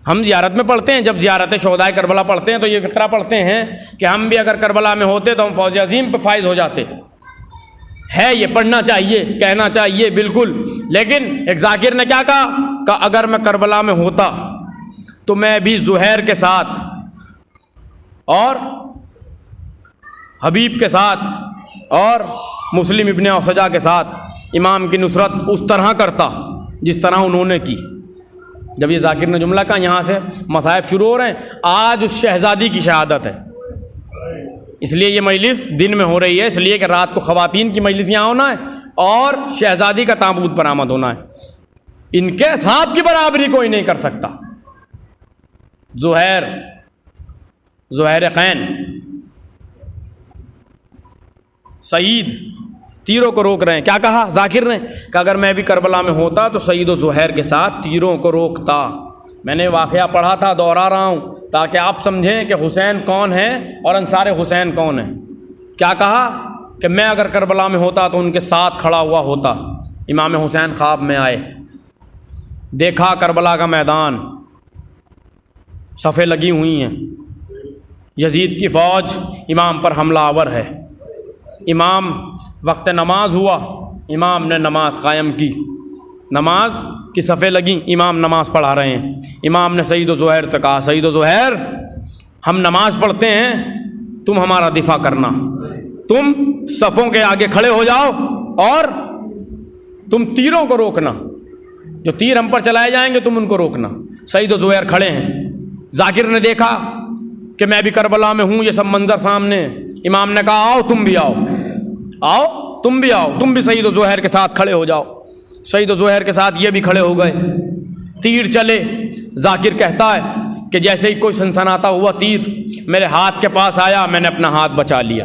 ہم زیارت میں پڑھتے ہیں، جب زیارت شہدائے کربلا پڑھتے ہیں تو یہ فقرہ پڑھتے ہیں کہ ہم بھی اگر کربلا میں ہوتے تو ہم فوز عظیم پہ فائز ہو جاتے۔ ہے یہ پڑھنا چاہیے، کہنا چاہیے بالکل، لیکن ایک ذاکر نے کیا کہا کہ اگر میں کربلا میں ہوتا تو میں بھی زہیر کے ساتھ اور حبیب کے ساتھ اور مسلم ابن اوسجا کے ساتھ امام کی نصرت اس طرح کرتا جس طرح انہوں نے کی۔ جب یہ ذاکر نے جملہ کہا، یہاں سے مصائب شروع ہو رہے ہیں۔ آج اس شہزادی کی شہادت ہے، اس لیے یہ مجلس دن میں ہو رہی ہے، اس لیے کہ رات کو خواتین کی مجلس یہاں ہونا ہے اور شہزادی کا تابوت برآمد ہونا ہے۔ ان کے اصحاب کی برابری کوئی نہیں کر سکتا۔ زہیر قین سعید تیروں کو روک رہے ہیں، کیا کہا ذاکر نے کہ اگر میں بھی کربلا میں ہوتا تو سعید و زہیر کے ساتھ تیروں کو روکتا۔ میں نے واقعہ پڑھا تھا، دوہرا رہا ہوں تاکہ آپ سمجھیں کہ حسین کون ہے اور انصار حسین کون ہیں۔ کیا کہا کہ میں اگر کربلا میں ہوتا تو ان کے ساتھ کھڑا ہوا ہوتا۔ امام حسین خواب میں آئے، دیکھا کربلا کا میدان، صفیں لگی ہوئی ہیں، یزید کی فوج امام پر حملہ آور ہے۔ امام وقت نماز ہوا، امام نے نماز قائم کی، نماز کی صفیں لگیں، امام نماز پڑھا رہے ہیں۔ امام نے سعید و زہیر سے کہا، سعید و زہیر ہم نماز پڑھتے ہیں، تم ہمارا دفاع کرنا، تم صفوں کے آگے کھڑے ہو جاؤ اور تم تیروں کو روکنا، جو تیر ہم پر چلائے جائیں گے تم ان کو روکنا۔ سعید و زہیر کھڑے ہیں، ذاکر نے دیکھا کہ میں بھی کربلا میں ہوں، یہ سب منظر سامنے۔ امام نے کہا آؤ تم بھی آؤ، آؤ تم بھی آؤ، تم بھی سعید و زہیر کے ساتھ کھڑے ہو جاؤ۔ سعید و زہیر کے ساتھ یہ بھی کھڑے ہو گئے، تیر چلے۔ ذاکر کہتا ہے کہ جیسے ہی کوئی سنسناتا ہوا تیر میرے ہاتھ کے پاس آیا، میں نے اپنا ہاتھ بچا لیا۔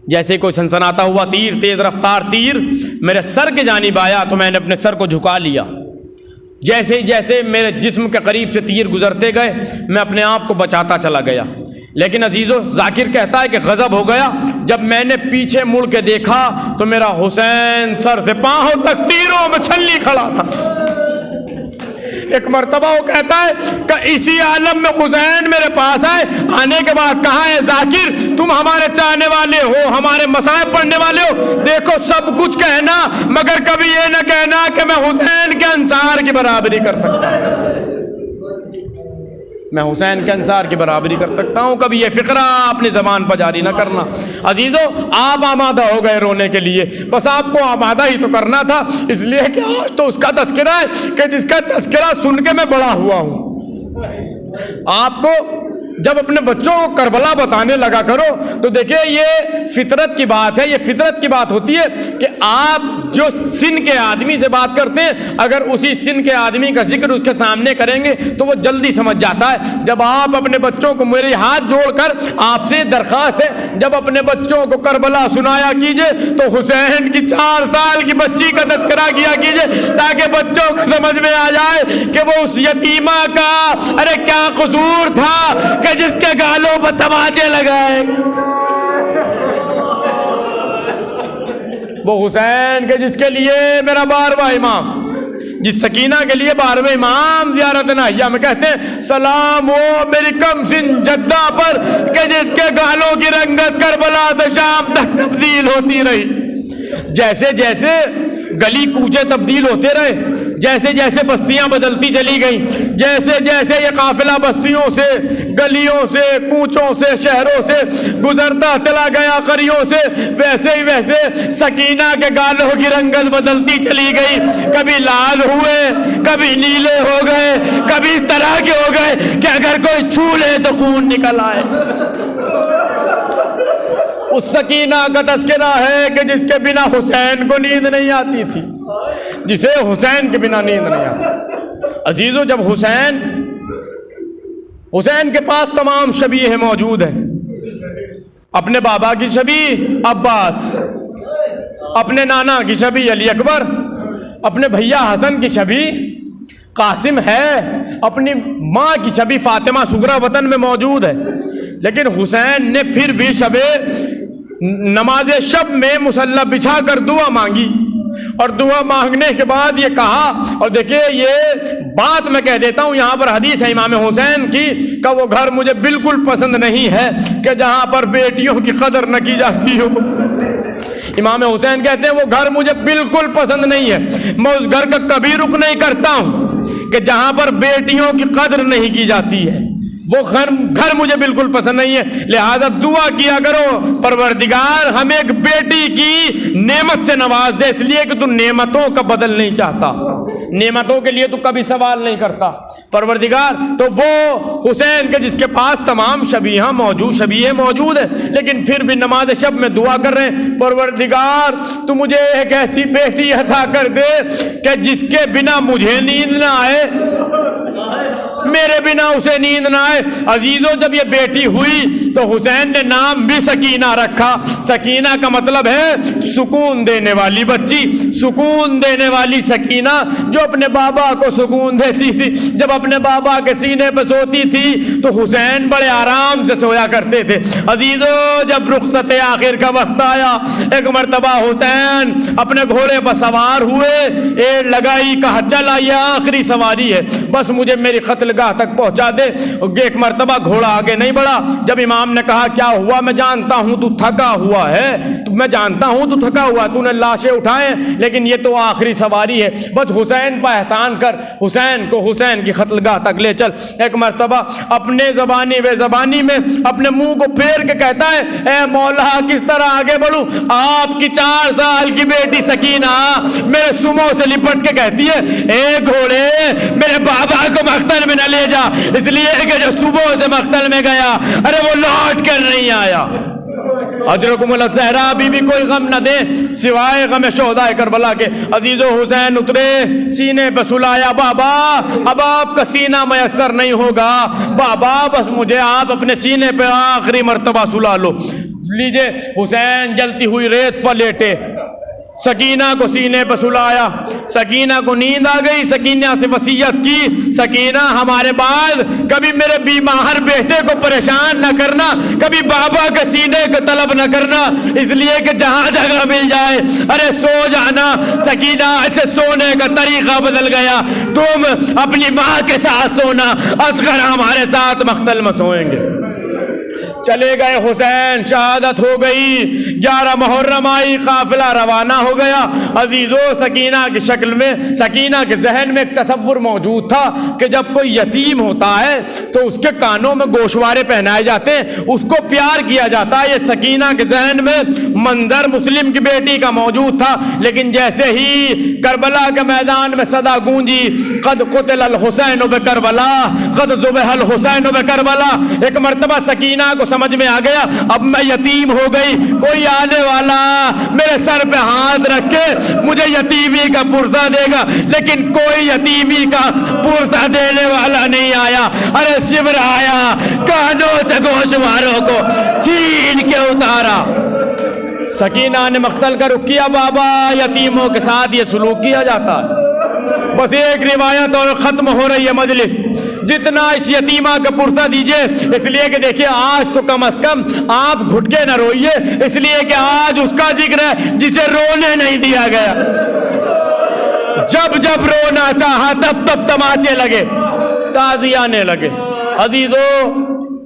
جیسے کوئی سنسناتا ہوا تیر، تیز رفتار تیر میرے سر کے جانب آیا تو میں نے اپنے سر کو جھکا لیا۔ جیسے ہی جیسے میرے جسم کے قریب سے تیر گزرتے گئے میں اپنے آپ کو بچاتا چلا گیا۔ لیکن عزیزو، ذاکر کہتا ہے کہ غضب ہو گیا جب میں نے پیچھے مڑ کے دیکھا تو میرا حسین سر سے پاؤں تک تیروں میں چھلی کھڑا تھا۔ ایک مرتبہ وہ کہتا ہے کہ اسی عالم میں حسین میرے پاس آئے، آنے کے بعد کہا ہے ذاکر تم ہمارے چاہنے والے ہو، ہمارے مصائب پڑھنے والے ہو، دیکھو سب کچھ کہنا مگر کبھی یہ نہ کہنا کہ میں حسین کے انصار کی برابری کر سکتا ہوں، میں حسین کے انصار کی برابری کر سکتا ہوں، کبھی یہ فقرہ اپنی زبان پر جاری نہ کرنا۔ عزیزو، آپ آمادہ ہو گئے رونے کے لیے، بس آپ کو آمادہ ہی تو کرنا تھا، اس لیے کہ آج تو اس کا تذکرہ ہے کہ جس کا تذکرہ سن کے میں بڑا ہوا ہوں۔ آپ کو جب اپنے بچوں کو کربلا بتانے لگا کرو تو دیکھیں یہ فطرت کی بات ہے، یہ فطرت کی بات ہوتی ہے کہ آپ جو سن کے آدمی سے بات کرتے ہیں، اگر اسی سن کے آدمی کا ذکر اس کے سامنے کریں گے تو وہ جلدی سمجھ جاتا ہے۔ جب آپ اپنے بچوں کو، میرے ہاتھ جوڑ کر آپ سے درخواست ہے، جب اپنے بچوں کو کربلا سنایا کیجئے تو حسین کی 4 سال کی بچی کا تذکرہ کیا کیجئے، تاکہ بچوں کو سمجھ میں آ جائے کہ وہ اس یتیمہ کا ارے کیا قصور تھا کہ جس کے گالوں پر تماچے لگائے، وہ حسین کے جس کے لیے میرا 12واں امام، جس سکینہ کے لیے 12ویں امام زیارت ناہیہ میں کہتے ہیں سلام ہو میری کم سن جدہ پر کہ جس کے گالوں کی رنگت کربلا سے شام تک تبدیل ہوتی رہی۔ جیسے جیسے گلی کوچے تبدیل ہوتے رہے، جیسے جیسے بستیاں بدلتی چلی گئیں، جیسے جیسے یہ قافلہ بستیوں سے، گلیوں سے، کوچوں سے، شہروں سے گزرتا چلا گیا، قریوں سے، ویسے ہی ویسے سکینہ کے گالوں کی رنگت بدلتی چلی گئی، کبھی لال ہوئے، کبھی نیلے ہو گئے، کبھی اس طرح کے ہو گئے کہ اگر کوئی چھو لے تو خون نکل آئے۔ اس سکینہ کا تذکرہ ہے کہ جس کے بنا حسین کو نیند نہیں آتی تھی، جسے حسین کے بنا نیند نہیں آتی۔ عزیزو، جب حسین کے پاس تمام شبیہ موجود ہیں، اپنے بابا کی شبیہ عباس، اپنے نانا کی شبیہ علی اکبر، اپنے بھیا حسن کی شبیہ قاسم ہے، اپنی ماں کی شبیہ فاطمہ صغرا وطن میں موجود ہے، لیکن حسین نے پھر بھی نماز شب میں مصلی بچھا کر دعا مانگی، اور دعا مانگنے کے بعد یہ کہا، اور دیکھیں یہ بات میں کہہ دیتا ہوں، یہاں پر حدیث ہے امام حسین کی کہ وہ گھر مجھے بالکل پسند نہیں ہے کہ جہاں پر بیٹیوں کی قدر نہ کی جاتی ہو۔ امام حسین کہتے ہیں وہ گھر مجھے بالکل پسند نہیں ہے، میں اس گھر کا کبھی رخ نہیں کرتا ہوں کہ جہاں پر بیٹیوں کی قدر نہیں کی جاتی ہے، وہ گھر مجھے بالکل پسند نہیں ہے۔ لہذا دعا کیا کرو پروردگار ہمیں ایک بیٹی کی نعمت سے نواز دے، اس لیے کہ تو نعمتوں کا بدل نہیں چاہتا، نعمتوں کے لیے تو کبھی سوال نہیں کرتا پروردگار۔ تو وہ حسین کے جس کے پاس تمام شبیہ موجود ہے، لیکن پھر بھی نماز شب میں دعا کر رہے ہیں پروردگار تو مجھے ایک ایسی بیٹی عطا کر دے کہ جس کے بنا مجھے نیند نہ آئے، میرے بنا اسے نیند نہ آئے۔ عزیزو، جب یہ بیٹی ہوئی تو حسین نے نام بھی سکینہ رکھا۔ سکینہ کا مطلب ہے سکون دینے والی بچی، سکون دینے والی سکینہ جو اپنے بابا کو سکون دیتی تھی۔ جب اپنے بابا کے سینے پہ سوتی تھی تو حسین بڑے آرام سے سویا کرتے تھے۔ عزیزو، جب رخصت آخر کا وقت آیا، ایک مرتبہ حسین اپنے گھوڑے پر سوار ہوئے، ایڑ لگائی، کہا چلا یہ آخری سواری ہے، بس مجھے میری قتل گاہ تک پہنچا دے۔ ایک مرتبہ گھوڑا آگے نہیں بڑھا، جب امام نے کہا کیا ہوا، میں جانتا ہوں تو تھکا ہوا ہے، میں جانتا ہوں تو تھکا ہوا، تو نے لاشیں اٹھائے، لیکن یہ تو آخری سواری ہے، بس حسین پر احسان کر، حسین کو حسین کی قتل گاہ تک لے چل۔ ایک مرتبہ اپنے زبانی بے زبانی میں اپنے منہ کو پھیر کے کہتا ہے اے مولا کس طرح آگے بڑھوں، آپ کی 4 سال کی بیٹی سکینہ میرے سموں سے لپٹ کے کہتی ہے اے گھوڑے میرے بابا کو مقتل میں نہ لے جا، اس لیے کہ جو صبح سے مقتل میں گیا ارے وہ لوٹ کر نہیں آیا۔ اجرکم اللہ، زہرا بی بی کوئی غم نہ دے سوائے غم شہداء کربلا کے۔ عزیز و حسین اترے، سینے پہ سلایا، بابا اب آپ کا سینہ میسر نہیں ہوگا، بابا بس مجھے آپ اپنے سینے پہ آخری مرتبہ سلا لو۔ لیجئے، حسین جلتی ہوئی ریت پر لیٹے، سکینہ کو سینے پہ سلایا، سکینہ کو نیند آ گئی۔ سکینہ سے وصیت کی سکینہ ہمارے بعد کبھی میرے بیمار بیٹے کو پریشان نہ کرنا، کبھی بابا کے سینے کو طلب نہ کرنا، اس لیے کہ جہاں جگہ مل جائے ارے سو جانا۔ سکینہ ایسے سونے کا طریقہ بدل گیا، تم اپنی ماں کے ساتھ سونا، اصغر ہمارے ساتھ مقتل میں سوئیں گے۔ چلے گئے حسین، شہادت ہو گئی، 11 محرم آئی، قافلہ روانہ ہو گیا۔ عزیزو، سکینہ کی شکل میں، سکینہ کے ذہن میں ایک تصور موجود تھا کہ جب کوئی یتیم ہوتا ہے تو اس کے کانوں میں گوشوارے پہنائے جاتے ہیں، اس کو پیار کیا جاتا ہے۔ یہ سکینہ کے ذہن میں منظر مسلم کی بیٹی کا موجود تھا، لیکن جیسے ہی کربلا کے میدان میں صدا گونجی، قد قتل الحسین بکربلا، قد ذبح الحسین بکربلا، ایک مرتبہ سکینہ کو سمجھ میں آ گیا اب میں یتیم ہو گئی، کوئی آنے والا میرے سر پہ ہاتھ رکھ کے مجھے یتیمی کا پرزہ دے گا، لیکن کوئی یتیمی کا پرزہ دینے والا نہیں آیا۔ ارے شبر آیا، کانوں سے گوشواروں کو چھین کے اتارا۔ سکینہ نے مقتل کا رخ کیا۔ بابا، یتیموں کے ساتھ یہ سلوک کیا جاتا ہے؟ بس ایک روایت اور ختم ہو رہی ہے مجلس۔ جتنا اس یتیمہ کا پرسہ دیجئے، اس لیے کہ دیکھیں آج تو کم از کم آپ گھٹ کے نہ روئیے، اس لیے کہ آج اس کا ذکر ہے جسے رونے نہیں دیا گیا۔ جب جب رونا چاہا تب تب تماچے لگے، تازی آنے لگے۔ عزیزو،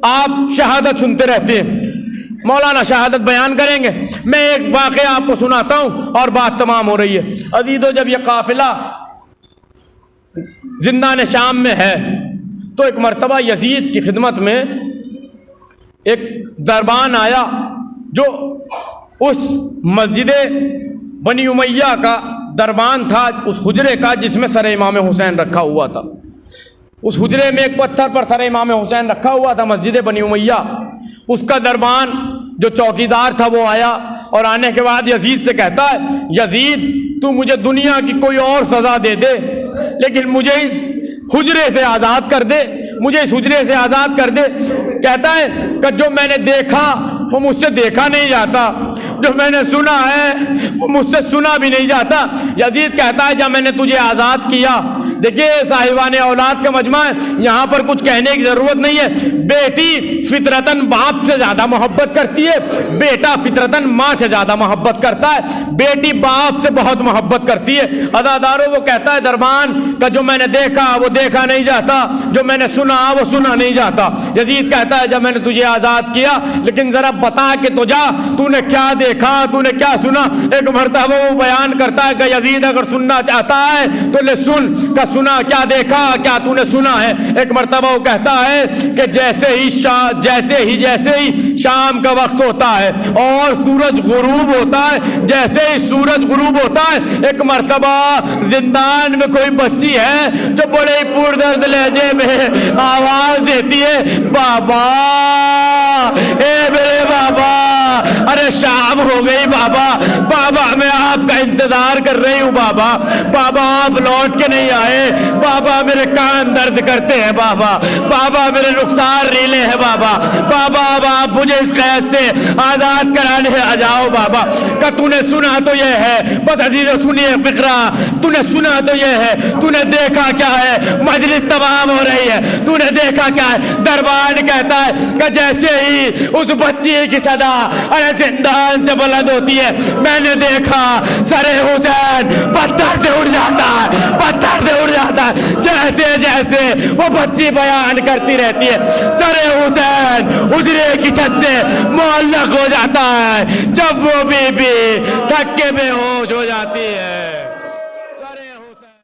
آپ شہادت سنتے رہتے ہیں، مولانا شہادت بیان کریں گے۔ میں ایک واقعہ آپ کو سناتا ہوں اور بات تمام ہو رہی ہے۔ عزیزو، جب یہ قافلہ زندان شام میں ہے تو ایک مرتبہ یزید کی خدمت میں ایک دربان آیا جو اس مسجد بنی امیہ کا دربان تھا، اس حجرے کا جس میں سر امام حسین رکھا ہوا تھا۔ اس حجرے میں ایک پتھر پر سر امام حسین رکھا ہوا تھا، مسجد بنی امیہ۔ اس کا دربان جو چوکیدار تھا وہ آیا اور آنے کے بعد یزید سے کہتا ہے، یزید تو مجھے دنیا کی کوئی اور سزا دے دے لیکن مجھے اس حجرے سے آزاد کر دے، مجھے اس حجرے سے آزاد کر دے۔ کہتا ہے کہ جو میں نے دیکھا وہ مجھ سے دیکھا نہیں جاتا، جو میں نے سنا ہے وہ مجھ سے سنا بھی نہیں جاتا۔ یزید کہتا ہے جب میں نے تجھے آزاد کیا، دیکھیے صاحبان اولاد کا مجمع ہے، یہاں پر کچھ کہنے کی ضرورت نہیں ہے۔ بیٹی فطرتاً باپ سے زیادہ محبت کرتی ہے، بیٹا فطرتاً ماں سے زیادہ محبت کرتا ہے، بیٹی باپ سے بہت محبت کرتی ہے۔ عزادارو، وہ کہتا ہے دربان کا جو میں نے دیکھا وہ دیکھا نہیں جاتا، جو میں نے سنا وہ سنا نہیں جاتا۔ یزید کہتا ہے جب میں نے تجھے آزاد کیا، لیکن ذرا بتا کے تو جا تو نے کیا دیکھا، تو نے کیا سنا۔ ایک مرتبہ وہ بیان کرتا ہے کہ یزید اگر سننا چاہتا ہے تو لے سن، کہ سنا کیا دیکھا، کیا تو نے سنا ہے۔ ایک مرتبہ وہ کہتا ہے کہ جیسے ہی شام کا وقت ہوتا ہے اور سورج غروب ہوتا ہے، جیسے ہی سورج غروب ہوتا ہے، ایک مرتبہ زندان میں کوئی بچی ہے جو بڑے پردرد لہجے میں آواز دیتی ہے، بابا، اے میرے بابا، ارے شام ہو گئی بابا، بابا میں آپ کا انتظار کر رہی ہوں بابا، بابا آپ لوٹ کے نہیں آئے، بابا میرے کان درد کرتے ہیں بابا، بابا میرے رخسار ریلے ہیں بابا، بابا اب آپ مجھے اس قید سے آزاد کرانے آ جاؤ بابا۔ کہ تو نے سنا تو یہ ہے، بس عزیز سنیے فقرہ، تو نے سنا تو یہ ہے، تو نے دیکھا کیا ہے؟ مجلس تمام ہو رہی ہے، تو نے دیکھا کیا ہے؟ دربان کہتا ہے کہ جیسے ہی اس بچی کی صدا ارے زندان سے بلند ہوتی ہے، میں نے دیکھا سر حسین پتھر سے اڑ جاتا ہے، پتھر سے اڑ جاتا ہے۔ جیسے جیسے وہ بچی بیان کرتی رہتی ہے، سر حسین حجرے کی چھت سے معلق ہو جاتا ہے، جب وہ بی بی تھک کے بے ہوش ہو جاتی ہے۔